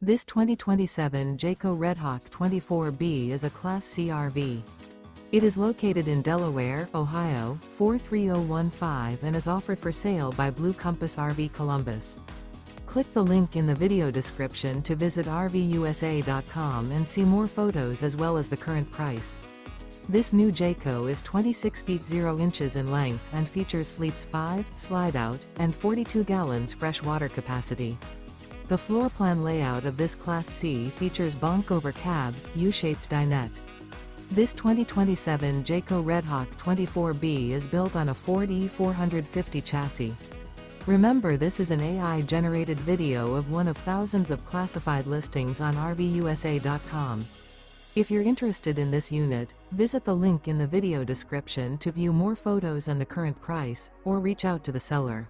This 2027 Jayco Redhawk 24B is a Class C RV. It is located in Delaware, Ohio, 43015 and is offered for sale by Blue Compass RV Columbus. Click the link in the video description to visit RVUSA.com and see more photos as well as the current price. This new Jayco is 26 feet 0 inches in length and features sleeps 5, slide-out, and 42 gallons fresh water capacity. The floor plan layout of this Class C features Bunk Over Cab, U-shaped dinette. This 2027 Jayco Redhawk 24B is built on a Ford E450 chassis. Remember, this is an AI-generated video of one of thousands of classified listings on RVUSA.com. If you're interested in this unit, visit the link in the video description to view more photos and the current price, or reach out to the seller.